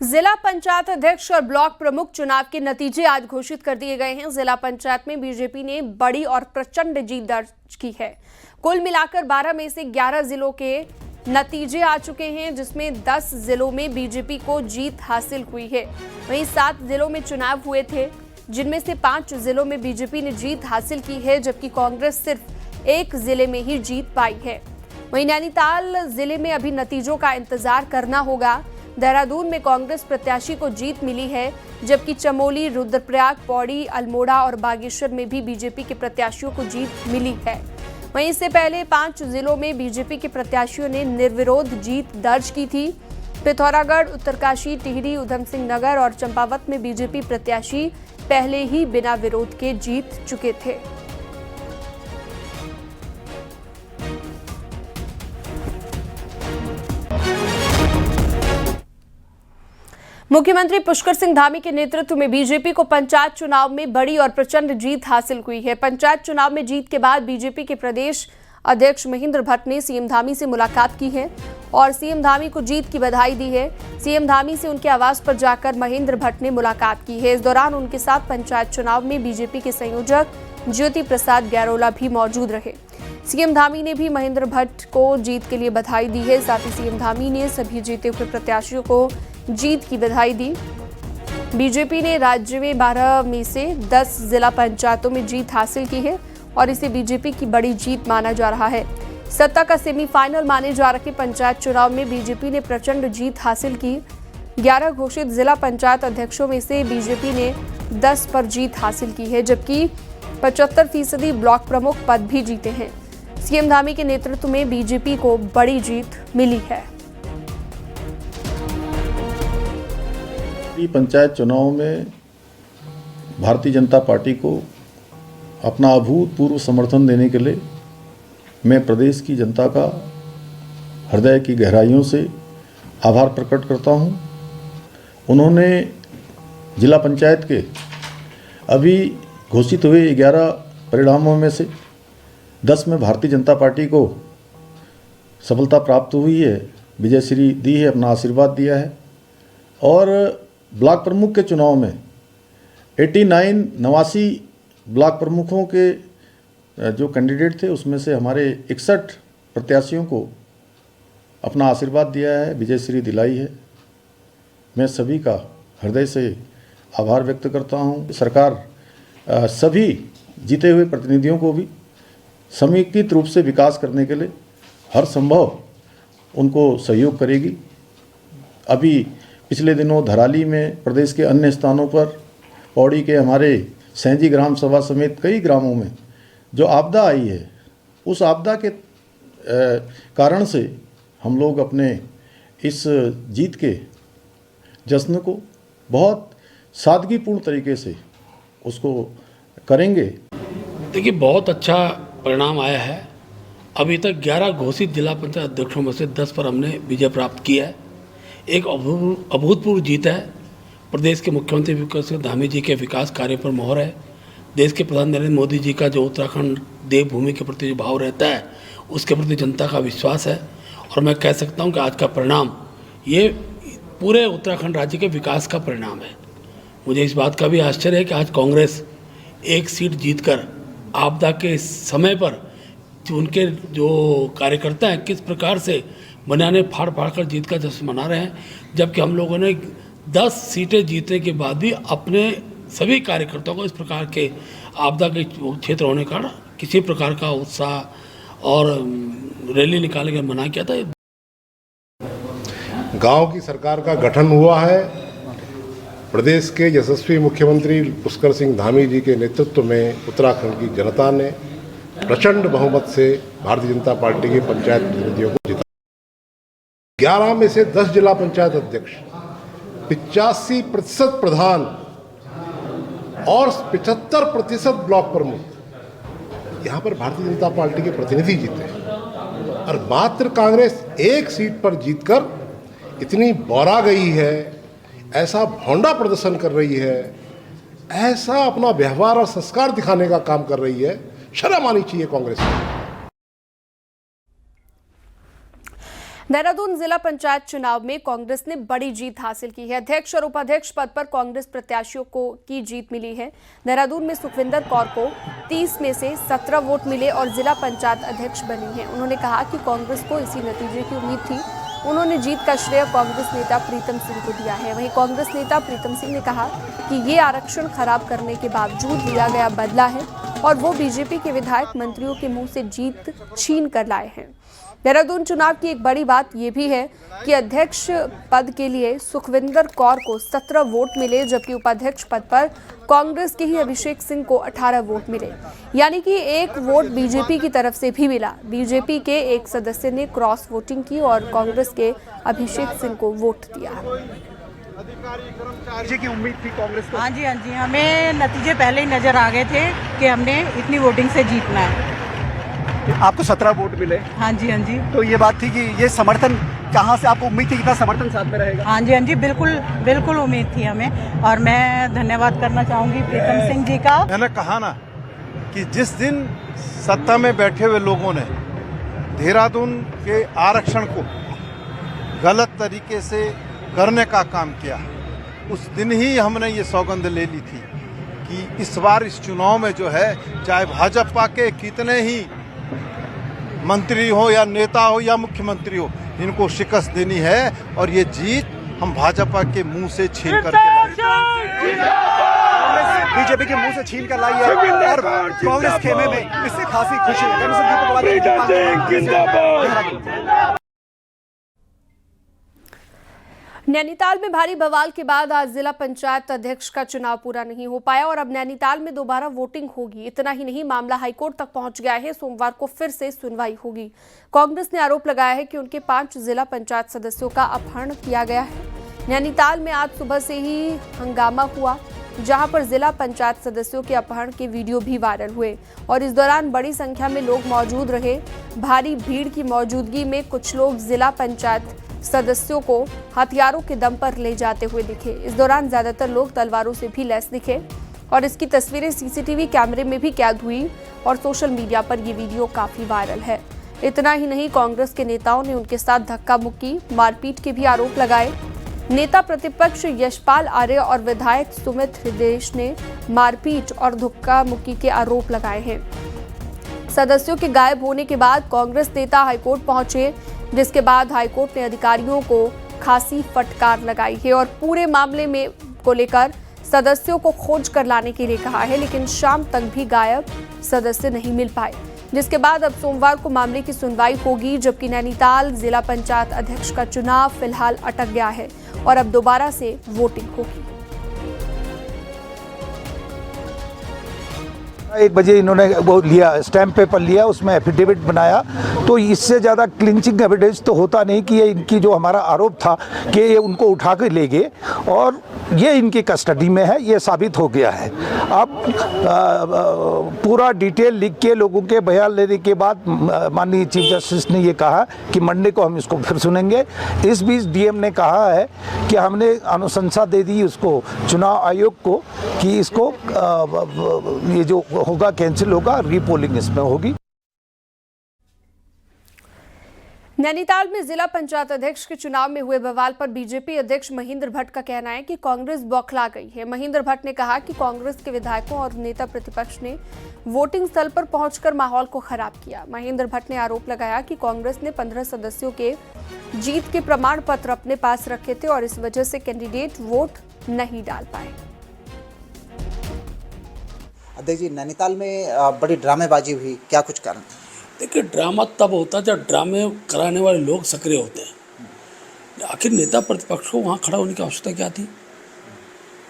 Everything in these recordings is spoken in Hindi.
जिला पंचायत अध्यक्ष और ब्लॉक प्रमुख चुनाव के नतीजे आज घोषित कर दिए गए हैं। जिला पंचायत में बीजेपी ने बड़ी और प्रचंड जीत दर्ज की है। कुल मिलाकर 12 में से 11 जिलों के नतीजे आ चुके हैं, जिसमें 10 जिलों में बीजेपी को जीत हासिल हुई है। वहीं 7 जिलों में चुनाव हुए थे, जिनमें से 5 जिलों में बीजेपी ने जीत हासिल की है, जबकि कांग्रेस सिर्फ 1 जिले में ही जीत पाई है। वहीं नैनीताल जिले में अभी नतीजों का इंतजार करना होगा। देहरादून में कांग्रेस प्रत्याशी को जीत मिली है, जबकि चमोली, रुद्रप्रयाग, पौड़ी, अल्मोड़ा और बागेश्वर में भी बीजेपी के प्रत्याशियों को जीत मिली है। वहीं इससे पहले 5 जिलों में बीजेपी के प्रत्याशियों ने निर्विरोध जीत दर्ज की थी। पिथौरागढ़, उत्तरकाशी, टिहरी, उधम सिंह नगर और चंपावत में बीजेपी प्रत्याशी पहले ही बिना विरोध के जीत चुके थे। मुख्यमंत्री पुष्कर सिंह धामी के नेतृत्व में बीजेपी को पंचायत चुनाव में बड़ी और प्रचंड जीत हासिल हुई है। पंचायत चुनाव में जीत के बाद बीजेपी के प्रदेश अध्यक्ष महेंद्र भट्ट ने सीएम धामी से मुलाकात की है और सीएम धामी को जीत की बधाई दी है। सीएम धामी से उनके आवास पर जाकर महेंद्र भट्ट ने मुलाकात की है। इस दौरान उनके साथ पंचायत चुनाव में बीजेपी के संयोजक ज्योति प्रसाद गैरोला भी मौजूद रहे। सीएम धामी ने भी महेंद्र भट्ट को जीत के लिए बधाई दी है। साथ ही सीएम धामी ने सभी जीते हुए प्रत्याशियों को जीत की बधाई दी। बीजेपी ने राज्य में 12 में से 10 जिला पंचायतों में जीत हासिल की है और इसे बीजेपी की बड़ी जीत माना जा रहा है। सत्ता का सेमीफाइनल माने जा रहे पंचायत चुनाव में बीजेपी ने प्रचंड जीत हासिल की। 11 घोषित जिला पंचायत अध्यक्षों में से बीजेपी ने 10 पर जीत हासिल की है, जबकि 75% ब्लॉक प्रमुख पद भी जीते हैं। सीएम धामी के नेतृत्व में बीजेपी को बड़ी जीत मिली है। पंचायत चुनाव में भारतीय जनता पार्टी को अपना अभूतपूर्व समर्थन देने के लिए मैं प्रदेश की जनता का हृदय की गहराइयों से आभार प्रकट करता हूं। उन्होंने जिला पंचायत के अभी घोषित हुए 11 परिणामों में से 10 में भारतीय जनता पार्टी को सफलता प्राप्त हुई है, विजयश्री दी है, अपना आशीर्वाद दिया है। और ब्लॉक प्रमुख के चुनाव में 89 ब्लॉक प्रमुखों के जो कैंडिडेट थे, उसमें से हमारे 61 प्रत्याशियों को अपना आशीर्वाद दिया है, विजयश्री दिलाई है। मैं सभी का हृदय से आभार व्यक्त करता हूं। सरकार सभी जीते हुए प्रतिनिधियों को भी समेकित रूप से विकास करने के लिए हर संभव उनको सहयोग करेगी। अभी पिछले दिनों धराली में, प्रदेश के अन्य स्थानों पर, पौड़ी के हमारे सैंजी ग्राम सभा समेत कई ग्रामों में जो आपदा आई है, उस आपदा के कारण से हम लोग अपने इस जीत के जश्न को बहुत सादगीपूर्ण तरीके से उसको करेंगे। देखिए, बहुत अच्छा परिणाम आया है। अभी तक 11 घोषित जिला पंचायत अध्यक्षों में से 10 पर हमने विजय प्राप्त किया है। एक अभूतपूर्व जीत है। प्रदेश के मुख्यमंत्री पुष्कर सिंह धामी जी के विकास कार्य पर मोहर है। देश के प्रधान नरेंद्र मोदी जी का जो उत्तराखंड देवभूमि के प्रति जो भाव रहता है, उसके प्रति जनता का विश्वास है। और मैं कह सकता हूं कि आज का परिणाम ये पूरे उत्तराखंड राज्य के विकास का परिणाम है। मुझे इस बात का भी आश्चर्य है कि आज कांग्रेस एक सीट जीतकर आपदा के समय पर उनके जो कार्यकर्ता हैं किस प्रकार से बनाने फाड़ कर जीत का जश्न मना रहे हैं, जबकि हम लोगों ने 10 सीटें जीतने के बाद भी अपने सभी कार्यकर्ताओं को इस प्रकार के आपदा के क्षेत्र होने का किसी प्रकार का उत्साह और रैली निकालने का मना किया था। गांव की सरकार का गठन हुआ है। प्रदेश के यशस्वी मुख्यमंत्री पुष्कर सिंह धामी जी के नेतृत्व में उत्तराखंड की जनता ने प्रचंड बहुमत से भारतीय जनता पार्टी के पंचायत प्रतिनिधियों को जिताया। 11 में से 10 जिला पंचायत अध्यक्ष, 85% प्रधान और 75% ब्लॉक प्रमुख यहाँ पर भारतीय जनता पार्टी के प्रतिनिधि जीते और मात्र कांग्रेस एक सीट पर जीतकर इतनी बौरा गई है, ऐसा भौंडा प्रदर्शन कर रही है, ऐसा अपना व्यवहार और संस्कार दिखाने का काम कर रही है। शर्म आनी चाहिए कांग्रेस को। देहरादून जिला पंचायत चुनाव में कांग्रेस ने बड़ी जीत हासिल की है। अध्यक्ष और उपाध्यक्ष पद पर कांग्रेस प्रत्याशियों को की जीत मिली है। देहरादून में सुखविंदर कौर को 30 में से 17 वोट मिले और जिला पंचायत अध्यक्ष बनी है। उन्होंने कहा कि कांग्रेस को इसी नतीजे की उम्मीद थी। उन्होंने जीत का श्रेय कांग्रेस नेता प्रीतम सिंह को दिया है। वहीं कांग्रेस नेता प्रीतम सिंह ने कहा कि ये आरक्षण खराब करने के बावजूद लिया गया बदला है और वो बीजेपी के विधायक मंत्रियों के मुंह से जीत छीन कर लाए हैं। देहरादून चुनाव की एक बड़ी बात यह भी है कि अध्यक्ष पद के लिए सुखविंदर कौर को 17 वोट मिले, जबकि उपाध्यक्ष पद पर कांग्रेस के ही अभिषेक सिंह को 18 वोट मिले, यानी कि 1 वोट बीजेपी की तरफ से भी मिला। बीजेपी के एक सदस्य ने क्रॉस वोटिंग की और कांग्रेस के अभिषेक सिंह को वोट दिया। की उम्मीद थी कांग्रेस को? हाँ जी, हमें नतीजे पहले ही नजर आ गए थे कि हमने इतनी वोटिंग से जीतना है। आपको 17 वोट मिले। हाँ जी। तो ये बात थी कि ये समर्थन कहाँ से, आपको उम्मीद थी कितना समर्थन साथ में रहेगा? हाँ जी, बिल्कुल उम्मीद थी हमें। और मैं धन्यवाद करना चाहूंगी प्रीतम सिंह जी का। मैंने कहा ना कि जिस दिन सत्ता में बैठे हुए लोगों ने देहरादून के आरक्षण को गलत तरीके से करने का काम किया, उस दिन ही हमने ये सौगंध ले ली थी कि इस बार इस चुनाव में जो है, चाहे भाजपा के कितने ही मंत्री हो या नेता हो या मुख्यमंत्री हो, इनको शिकस्त देनी है और ये जीत हम भाजपा के मुंह से छीन करके बीजेपी के मुंह से छीन कर लाई है और कांग्रेस खेमे में इससे खासी खुशी है। नैनीताल में भारी बवाल के बाद आज जिला पंचायत अध्यक्ष का चुनाव पूरा नहीं हो पाया और अब नैनीताल में दोबारा वोटिंग होगी। इतना ही नहीं, मामला हाईकोर्ट तक पहुंच गया है। सोमवार को फिर से सुनवाई होगी। कांग्रेस ने आरोप लगाया है कि उनके 5 जिला पंचायत सदस्यों का अपहरण किया गया है। नैनीताल में आज सुबह से ही हंगामा हुआ, जहां पर जिला पंचायत सदस्यों के अपहरण के वीडियो भी वायरल हुए और इस दौरान बड़ी संख्या में लोग मौजूद रहे। भारी भीड़ की मौजूदगी में कुछ लोग जिला पंचायत सदस्यों को हथियारों के दम पर ले जाते हुए दिखे। इस दौरान ज्यादातर लोग तलवारों से भी लैस दिखे और इसकी तस्वीरें सीसीटीवी कैमरे में भी कैद हुई और सोशल मीडिया पर ये वीडियो काफी वायरल है। इतना ही नहीं, कांग्रेस के नेताओं ने उनके साथ धक्का मुक्की, मारपीट के भी आरोप लगाए। नेता प्रतिपक्ष यशपाल आर्य और विधायक सुमित हृदय ने मारपीट और धक्का मुक्की के आरोप लगाए हैं। सदस्यों के गायब होने के बाद कांग्रेस नेता हाईकोर्ट पहुंचे, जिसके बाद हाईकोर्ट ने अधिकारियों को खासी फटकार लगाई है और पूरे मामले में को लेकर सदस्यों को खोज कर लाने के लिए कहा है, लेकिन शाम तक भी गायब सदस्य नहीं मिल पाए, जिसके बाद अब सोमवार को मामले की सुनवाई होगी। जबकि नैनीताल जिला पंचायत अध्यक्ष का चुनाव फिलहाल अटक गया है और अब दोबारा से वोटिंग होगी। 1 बजे इन्होंने वो लिया, स्टैम्प पेपर लिया, उसमें एफिडेविट बनाया। तो इससे ज़्यादा क्लिंचिंग एविडेंस तो होता नहीं कि ये इनकी जो हमारा आरोप था कि ये उनको उठा के ले गए और ये इनकी कस्टडी में है, ये साबित हो गया है। अब पूरा डिटेल लिख के लोगों के बयान लेने के बाद माननीय चीफ जस्टिस ने ये कहा कि मंडे को हम इसको फिर सुनेंगे। इस बीच डीएम ने कहा है कि हमने अनुशंसा दे दी उसको, चुनाव आयोग को, कि इसको ये जो होगा कैंसिल होगा, रीपोलिंग इसमें होगी। नैनीताल में जिला पंचायत अध्यक्ष के चुनाव में हुए बवाल पर बीजेपी अध्यक्ष महेंद्र भट्ट का कहना है कि कांग्रेस बौखला गई है। महेंद्र भट्ट ने कहा कि कांग्रेस के विधायकों और नेता प्रतिपक्ष ने वोटिंग स्थल पर पहुंचकर माहौल को खराब किया। महेंद्र भट्ट ने आरोप लगाया कि कांग्रेस ने 15 सदस्यों के जीत के प्रमाण पत्र अपने पास रखे थे और इस वजह से कैंडिडेट वोट नहीं डाल पाए। अध्यक्ष जी, नैनीताल में बड़ी ड्रामेबाजी हुई, क्या कुछ कारण? देखिए, ड्रामा तब होता है जब ड्रामे कराने वाले लोग सक्रिय होते हैं। आखिर नेता प्रतिपक्ष को वहाँ खड़ा होने की आवश्यकता क्या थी?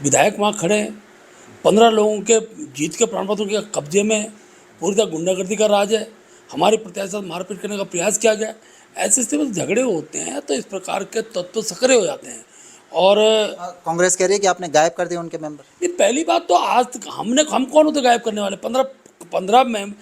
विधायक वहाँ खड़े हैं, 15 लोगों के जीत के प्रमाण पत्र के कब्जे में, पूरी तरह गुंडागर्दी का राज है, हमारे प्रत्याशी साथ मारपीट करने का प्रयास किया गया। ऐसे स्थिति में झगड़े होते हैं तो इस प्रकार के तत्व सक्रिय हो जाते हैं। और कांग्रेस कह रही है कि आपने गायब कर दिया उनके मेंबर। ये पहली बात तो आज तक हम कौन होते गायब करने वाले? 15 में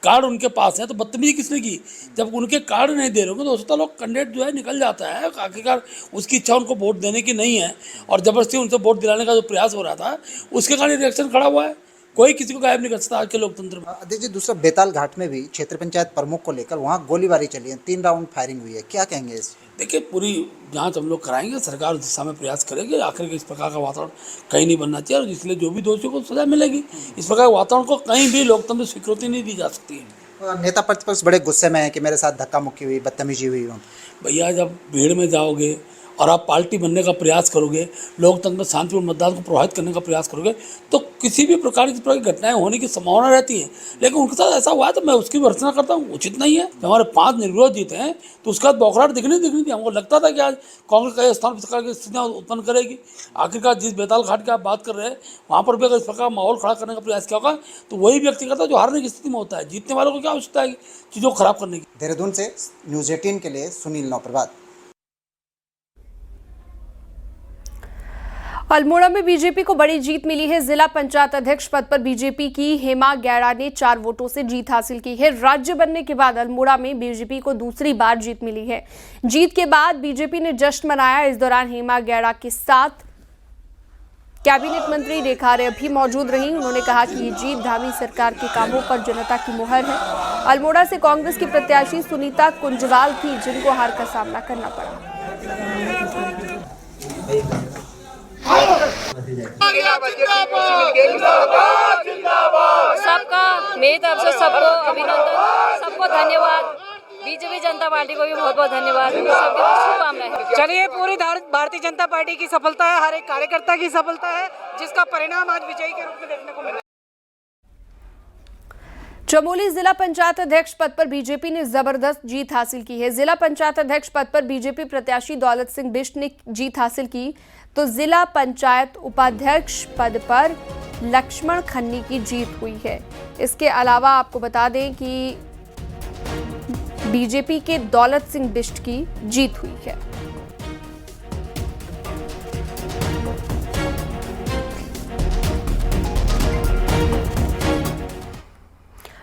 कार्ड उनके पास है तो बदतमीजी किसने की? जब उनके कार्ड नहीं दे रहे होंगे तो हो सकता लोग कैंडिडेट जो है निकल जाता है। आखिरकार उसकी इच्छा उनको वोट देने की नहीं है और ज़बरदस्ती उनसे वोट दिलाने का जो प्रयास हो रहा था उसके कारण रिएक्शन खड़ा हुआ है। कोई किसी को गायब नहीं कर सकता आज के लोकतंत्र में। अध्यक्ष जी, दूसरा बेताल घाट में भी क्षेत्र पंचायत प्रमुख को लेकर वहाँ गोलीबारी चली है, 3 राउंड फायरिंग हुई है, क्या कहेंगे इस? देखिए, पूरी जांच हम लोग कराएंगे, सरकार उस दिशा में प्रयास करेगी, आखिर के इस प्रकार का वातावरण कहीं नहीं बनना चाहिए और इसलिए जो भी दोषियों को सजा मिलेगी। इस प्रकार के वातावरण को कहीं भी लोकतंत्र स्वीकृति नहीं दी जा सकती है। नेता प्रतिपक्ष बड़े गुस्से में है कि मेरे साथ धक्का मुक्की हुई, बदतमीजी हुई। भैया, जब भीड़ में जाओगे और आप पार्टी बनने का प्रयास करोगे, लोकतंत्र में शांतिपूर्ण मतदान को प्रभावित करने का प्रयास करोगे, तो किसी भी प्रकार की घटनाएं होने की संभावना रहती है। लेकिन उनके साथ ऐसा हुआ है तो मैं उसकी भर्त्सना करता हूँ, उचित नहीं है। जब हमारे 5 निर्विरोध जीते हैं तो उसके बाद बौखलाहट दिखनी थी। हमको लगता था कि आज कांग्रेस कई स्थान पर प्रकार की स्थितियाँ उत्पन्न करेगी। आखिरकार जिस बेताल घाट की आप बात कर रहे हैं, वहाँ पर भी अगर इस प्रकार माहौल खड़ा करने का प्रयास किया होगा तो वही व्यक्ति करता है जो हारने की स्थिति में होता है। जीतने वालों को क्या आवश्यकता है चीज़ों को खराब करने की। देहरादून से न्यूज़ 18 के लिए सुनील नौप्रभात। अल्मोड़ा में बीजेपी को बड़ी जीत मिली है। जिला पंचायत अध्यक्ष पद पर बीजेपी की हेमा गैड़ा ने 4 वोटों से जीत हासिल की है। राज्य बनने के बाद अल्मोड़ा में बीजेपी को दूसरी बार जीत मिली है। जीत के बाद बीजेपी ने जश्न मनाया। इस दौरान हेमा गैड़ा के साथ कैबिनेट मंत्री रेखा आर्य भी मौजूद रहीं। उन्होंने कहा कि ये जीत धामी सरकार के कामों पर जनता की मुहर है। अल्मोड़ा से कांग्रेस की प्रत्याशी सुनीता कुंजवाल थी, जिनको हार का सामना करना पड़ा। सबका मेरी तरफ से सबको अभिनंदन, सबको धन्यवाद। बीजेपी जनता पार्टी को भी बहुत बहुत धन्यवाद। सबकी शुभकामनाएं। चलिए, पूरी भारतीय जनता पार्टी की सफलता है, हर एक कार्यकर्ता की सफलता है, जिसका परिणाम आज विजयी के रूप में देखने को मिला। चमोली जिला पंचायत अध्यक्ष पद पर बीजेपी ने जबरदस्त जीत हासिल की है। जिला पंचायत अध्यक्ष पद पर बीजेपी प्रत्याशी दौलत सिंह बिष्ट ने जीत हासिल की, तो जिला पंचायत उपाध्यक्ष पद पर लक्ष्मण खन्नी की जीत हुई है। इसके अलावा आपको बता दें कि बीजेपी के दौलत सिंह बिष्ट की जीत हुई है।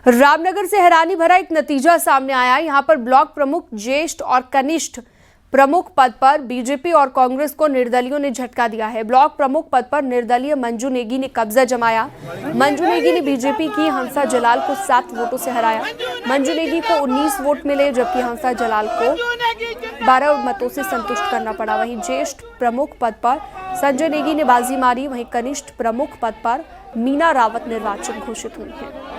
रामनगर से हैरानी भरा एक नतीजा सामने आया। यहां पर ब्लॉक प्रमुख, ज्येष्ठ और कनिष्ठ प्रमुख पद पर बीजेपी और कांग्रेस को निर्दलियों ने झटका दिया है। ब्लॉक प्रमुख पद पर निर्दलीय मंजू नेगी ने कब्जा जमाया। मंजू नेगी ने बीजेपी की हंसा जलाल को 7 वोटों से हराया। मंजू नेगी को 19 वोट मिले, जबकि हंसा जलाल को 12 मतों से संतुष्ट करना पड़ा। वहीं ज्येष्ठ प्रमुख पद पर संजय नेगी ने बाजी मारी। वहीं कनिष्ठ प्रमुख पद पर मीना रावत निर्वाचित घोषित हुई है।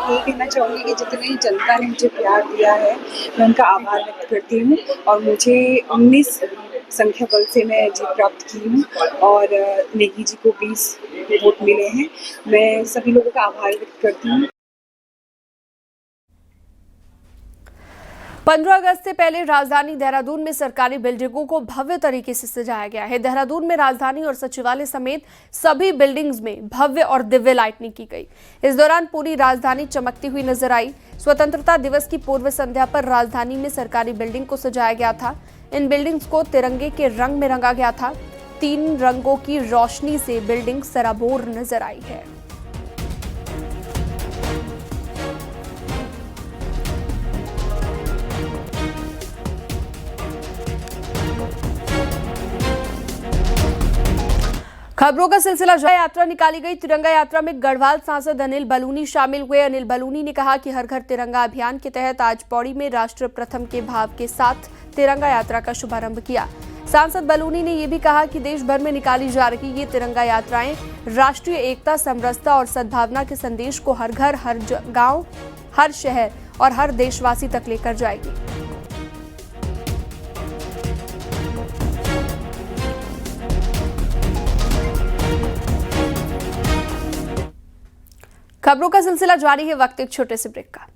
ये कहना चाहूँगी कि जितनी जनता ने मुझे प्यार दिया है, मैं उनका आभार व्यक्त करती हूँ और मुझे 19 संख्या बल से मैं जीत प्राप्त की हूँ और नेगी जी को 20 वोट मिले हैं। मैं सभी लोगों का आभार व्यक्त करती हूँ। 15 अगस्त से पहले राजधानी देहरादून में सरकारी बिल्डिंगों को भव्य तरीके से सजाया गया है। देहरादून में राजधानी और सचिवालय समेत सभी बिल्डिंग्स में भव्य और दिव्य लाइटनिंग की गई। इस दौरान पूरी राजधानी चमकती हुई नजर आई। स्वतंत्रता दिवस की पूर्व संध्या पर राजधानी में सरकारी बिल्डिंग को सजाया गया था। इन बिल्डिंग्स को तिरंगे के रंग में रंगा गया था। 3 रंगों की रोशनी से बिल्डिंग सराबोर नजर आई है। खबरों का सिलसिला जारी। यात्रा निकाली गई। तिरंगा यात्रा में गढ़वाल सांसद अनिल बलूनी शामिल हुए। अनिल बलूनी ने कहा कि हर घर तिरंगा अभियान के तहत आज पौड़ी में राष्ट्र प्रथम के भाव के साथ तिरंगा यात्रा का शुभारंभ किया। सांसद बलूनी ने यह भी कहा कि देश भर में निकाली जा रही ये तिरंगा यात्राएं राष्ट्रीय एकता, समरसता और सद्भावना के संदेश को हर घर, हर गांव, हर शहर और हर देशवासी तक लेकर जाएगी। खबरों का सिलसिला जारी है। वक्त एक छोटे से ब्रेक का।